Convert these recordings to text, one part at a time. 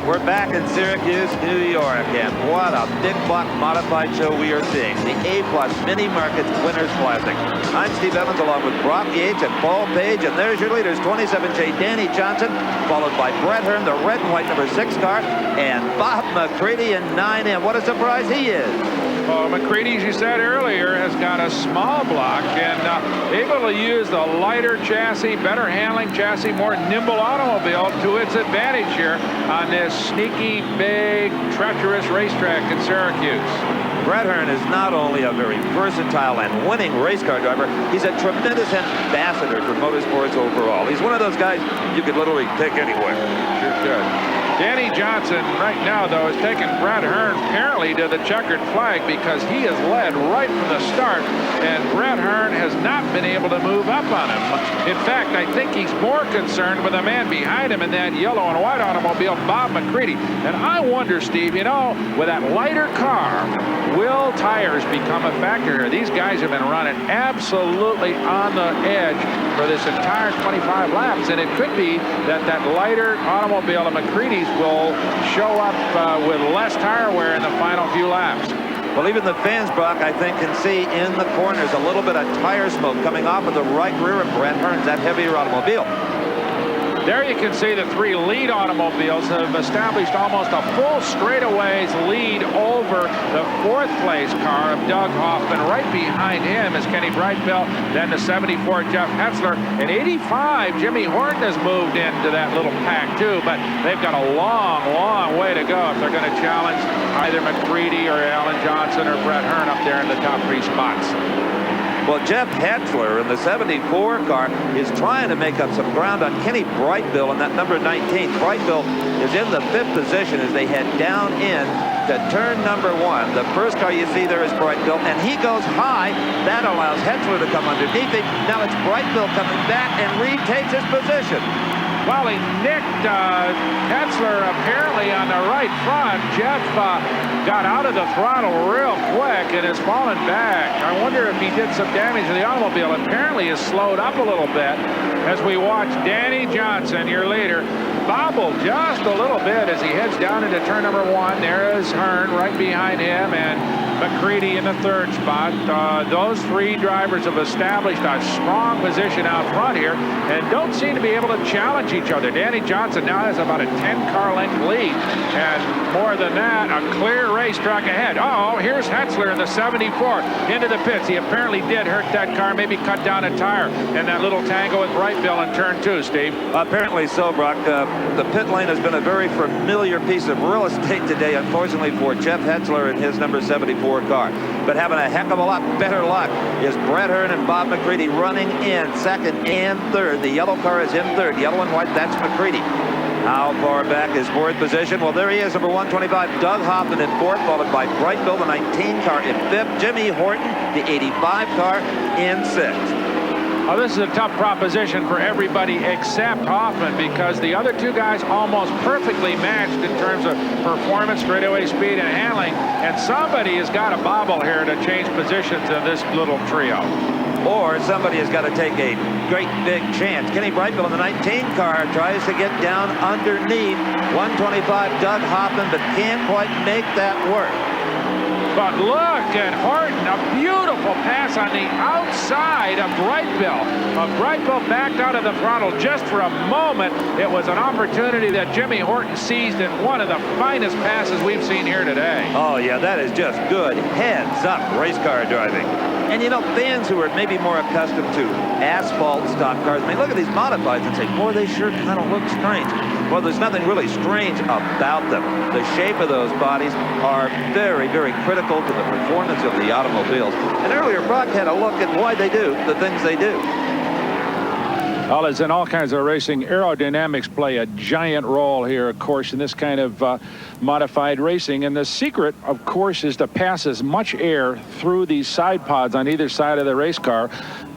We're back in Syracuse, New York, and what a big block modified show we are seeing. The A-Plus Mini Markets Winners Classic. I'm Steve Evans along with Brock Yates and Paul Page, and there's your leaders, 27J Danny Johnson, followed by Brett Hearn, the red and white number 6 car, and Bob McCready in 9M. What a surprise he is. Well, McCready, as you said earlier, has got a small block and able to use the lighter chassis, better handling chassis, more nimble automobile to its advantage here on this sneaky, big, treacherous racetrack in Syracuse. Brett Hearn is not only a very versatile and winning race car driver, he's a tremendous ambassador for motorsports overall. He's one of those guys you could literally pick anywhere. Sure could. Danny Johnson right now, though, is taking Brett Hearn apparently to the checkered flag because he has led right from the start, and Brett Hearn has not been able to move up on him. In fact, I think he's more concerned with the man behind him in that yellow and white automobile, Bob McCready. And I wonder, Steve, you know, with that lighter car, will tires become a factor here? These guys have been running absolutely on the edge for this entire 25 laps, and it could be that that lighter automobile of McCready's will show up with less tire wear in the final few laps. Well, even the fans, Brock, I think, can see in the corners a little bit of tire smoke coming off of the right rear of Brett Hearn's, that heavier automobile. There you can see the 3 lead automobiles have established almost a full straightaways lead over the 4th place car of Doug Hoffman. Right behind him is Kenny Brightbill, then the 74 Jeff Hetzler, and 85 Jimmy Horton has moved into that little pack too, but they've got a long way to go if they're going to challenge either McCready or Alan Johnson or Brett Hearn up there in the top 3 spots. Well, Jeff Hetzler in the 74 car is trying to make up some ground on Kenny Brightbill in that number 19. Brightbill is in the 5th position as they head down in to turn number 1. The first car you see there is Brightbill, and he goes high. That allows Hetzler to come underneath him. Now it's Brightbill coming back and retakes his position. Well, he nicked Hetzler apparently on the right front. Jeff got out of the throttle real quick and has fallen back. I wonder if he did some damage to the automobile. Apparently has slowed up a little bit as we watch Danny Johnson, your leader, bobble just a little bit as he heads down into turn number 1. There is Hearn right behind him, and McCready in the 3rd spot. Those 3 drivers have established a strong position out front here and don't seem to be able to challenge each other. Danny Johnson now has about a 10-car length lead, and more than that, a clear racetrack ahead. Oh, here's Hetzler in the 74 into the pits. He apparently did hurt that car, maybe cut down a tire in that little tango with Brightbill in turn 2, Steve. Apparently so, Brock. The pit lane has been a very familiar piece of real estate today, unfortunately, for Jeff Hetzler and his number 74 car. But having a heck of a lot better luck is Brett Hearn and Bob McCready running in 2nd and 3rd. The yellow car is in 3rd. Yellow and white, that's McCready. How far back is 4th position? Well, there he is, number 125, Doug Hoffman in 4th, followed by Brightbill, the 19 car in 5th. Jimmy Horton, the 85 car in 6th. Oh, this is a tough proposition for everybody except Hoffman because the other 2 guys almost perfectly matched in terms of performance, straightaway speed, and handling. And somebody has got to bobble here to change positions in this little trio. Or somebody has got to take a great big chance. Kenny Brightbill in the 19 car tries to get down underneath 125 Doug Hoffman, but can't quite make that work. But look at Horton, a beautiful pass on the outside of Brightbill. Brightbill backed out of the throttle just for a moment. It was an opportunity that Jimmy Horton seized in one of the finest passes we've seen here today. Oh, yeah, that is just good heads-up race car driving. And, you know, fans who are maybe more accustomed to asphalt stock cars, I mean, look at these modifieds and say, boy, they sure kind of look strange. Well, there's nothing really strange about them. The shape of those bodies are very, very critical to the performance of the automobiles. And earlier, Brock had a look at why they do the things they do. Well, as in all kinds of racing, aerodynamics play a giant role here, of course, in this kind of modified racing. And the secret, of course, is to pass as much air through these side pods on either side of the race car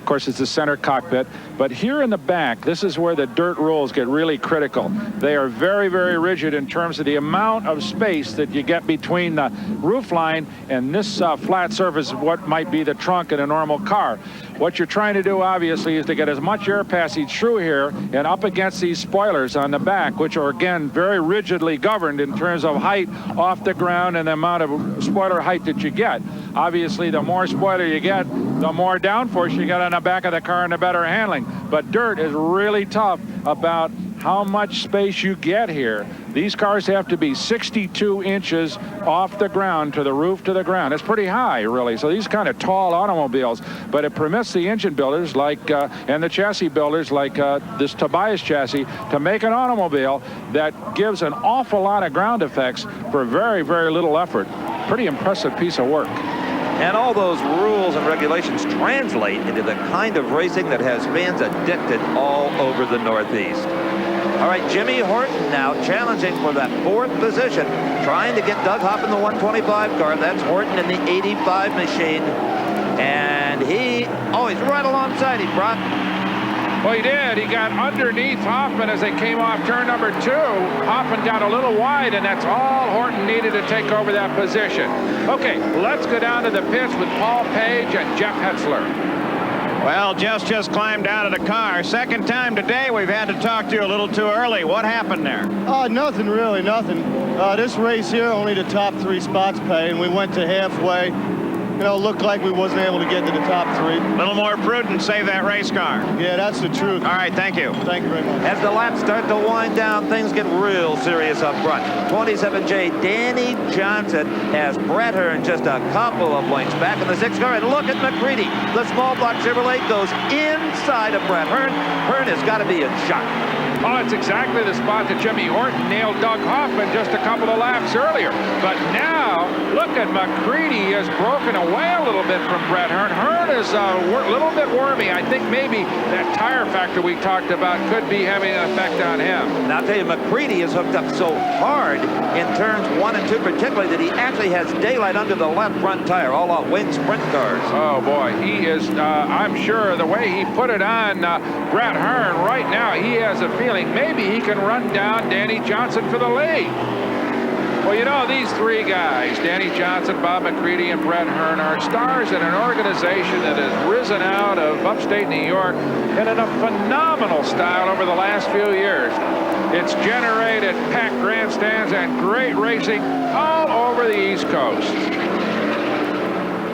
course, it's the center cockpit. But here in the back, this is where the dirt rules get really critical. They are very, very rigid in terms of the amount of space that you get between the roof line and this flat surface of what might be the trunk in a normal car. What you're trying to do, obviously, is to get as much air passage through here and up against these spoilers on the back, which are, again, very rigidly governed in terms of height off the ground and the amount of spoiler height that you get. Obviously, the more spoiler you get, the more downforce you get on the back of the car and the better handling. But dirt is really tough about how much space you get here. These cars have to be 62 inches off the ground to the roof to the ground. It's pretty high, really. So these kind of tall automobiles, but it permits the engine builders like and the chassis builders like this Tobias chassis to make an automobile that gives an awful lot of ground effects for very, very little effort. Pretty impressive piece of work. And all those rules and regulations translate into the kind of racing that has fans addicted all over the Northeast. All right, Jimmy Horton now challenging for that 4th position, trying to get Doug Hoff in the 125 car. That's Horton in the 85 machine. And he's right alongside him, Brock. Well, he did. He got underneath Hoffman as they came off turn number 2. Hoffman got a little wide, and that's all Horton needed to take over that position. Okay, let's go down to the pits with Paul Page and Jeff Hetzler. Well, Jeff's just climbed out of the car. Second time today we've had to talk to you a little too early. What happened there? Nothing really, nothing. This race here, only the top 3 spots pay, and we went to halfway. You know, looked like we wasn't able to get to the top 3. A little more prudent, save that race car. Yeah, that's the truth. All right, thank you. Thank you very much. As the laps start to wind down, things get real serious up front. 27J Danny Johnson has Brett Hearn just a couple of lengths back in the 6th car. And look at McCready. The small block Chevrolet goes inside of Brett Hearn. Hearn has got to be in shock. Oh, it's exactly the spot that Jimmy Horton nailed Doug Hoffman just a couple of laps earlier. But now, look at McCready. He has broken away a little bit from Brett Hearn. Hearn is a little bit wormy. I think maybe that tire factor we talked about could be having an effect on him. Now, I'll tell you, McCready is hooked up so hard in turns 1 and 2 particularly that he actually has daylight under the left front tire, all out wing sprint cars. Oh, boy. He is, I'm sure, the way he put it on Brett Hearn right now, he has a feeling maybe he can run down Danny Johnson for the lead. Well, you know, these 3 guys, Danny Johnson, Bob McCready, and Brett Hearn, are stars in an organization that has risen out of upstate New York and in a phenomenal style over the last few years. It's generated packed grandstands and great racing all over the East Coast.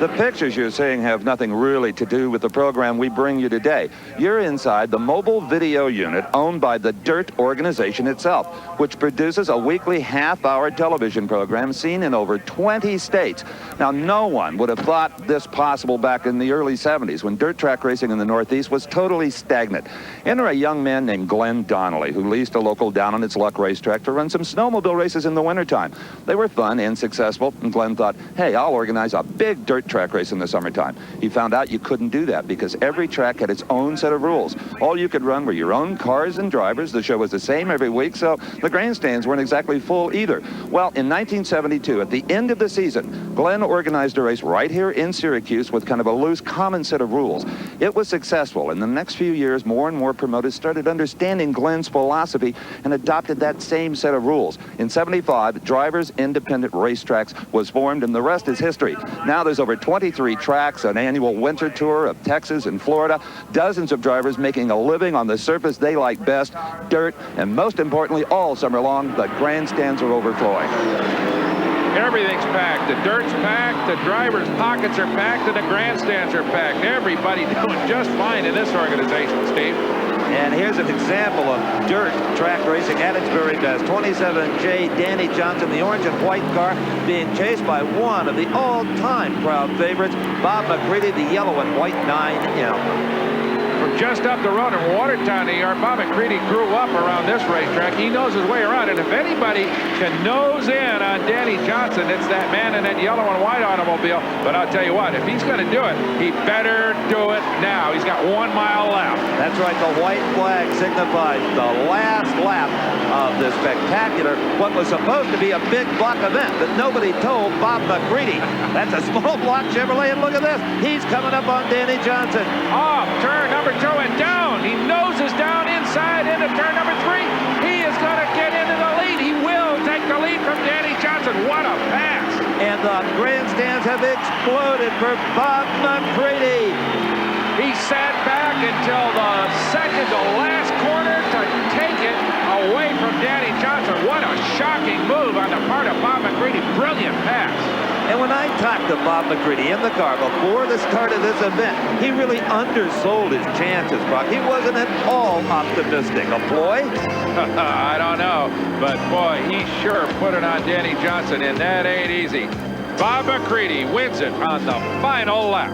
The pictures you're seeing have nothing really to do with the program we bring you today. You're inside the mobile video unit owned by the DIRT organization itself, which produces a weekly half-hour television program seen in over 20 states. Now, no one would have thought this possible back in the early 70s when dirt track racing in the Northeast was totally stagnant. Enter a young man named Glenn Donnelly, who leased a local down on its luck racetrack to run some snowmobile races in the wintertime. They were fun and successful, and Glenn thought, hey, I'll organize a big dirt track race in the summertime. He found out you couldn't do that because every track had its own set of rules. All you could run were your own cars and drivers. The show was the same every week, so the grandstands weren't exactly full either. Well, in 1972, at the end of the season, Glenn organized a race right here in Syracuse with kind of a loose common set of rules. It was successful. In the next few years, more and more promoters started understanding Glenn's philosophy and adopted that same set of rules. In 75, Drivers Independent Racetracks was formed, and the rest is history. Now there's over 23 tracks, an annual winter tour of Texas and Florida, dozens of drivers making a living on the surface they like best, dirt, and most importantly, all summer long, the grandstands are overflowing. Everything's packed. The dirt's packed, the drivers' pockets are packed, and the grandstands are packed. Everybody doing just fine in this organization, Steve. And here's an example of dirt track racing at its very best. 27J Danny Johnson, the orange and white car, being chased by one of the all-time crowd favorites, Bob McCready, the yellow and white 9M. From just up the road in Watertown, New York, Bob McCready grew up around this racetrack. He knows his way around, and if anybody can nose in on Danny Johnson, it's that man in that yellow and white automobile. But I'll tell you what, if he's going to do it, he better do it now. He's got 1 mile left. That's right, the white flag signifies the last lap of this spectacular, what was supposed to be a big block event that nobody told Bob McCready. That's a small block Chevrolet, and look at this. He's coming up on Danny Johnson. Off turn number 2 and down. He noses down inside into turn number 3. He is going to get into the lead. He will take the lead from Danny Johnson. What a pass. And the grandstands have exploded for Bob McCready. He sat back until the second to last corner to take it away from Danny Johnson. What a shocking move on the part of Bob McCready. Brilliant pass. And when I talked to Bob McCready in the car before the start of this event, he really undersold his chances, Brock. He wasn't at all optimistic. A ploy? I don't know, but boy, he sure put it on Danny Johnson, and that ain't easy. Bob McCready wins it on the final lap.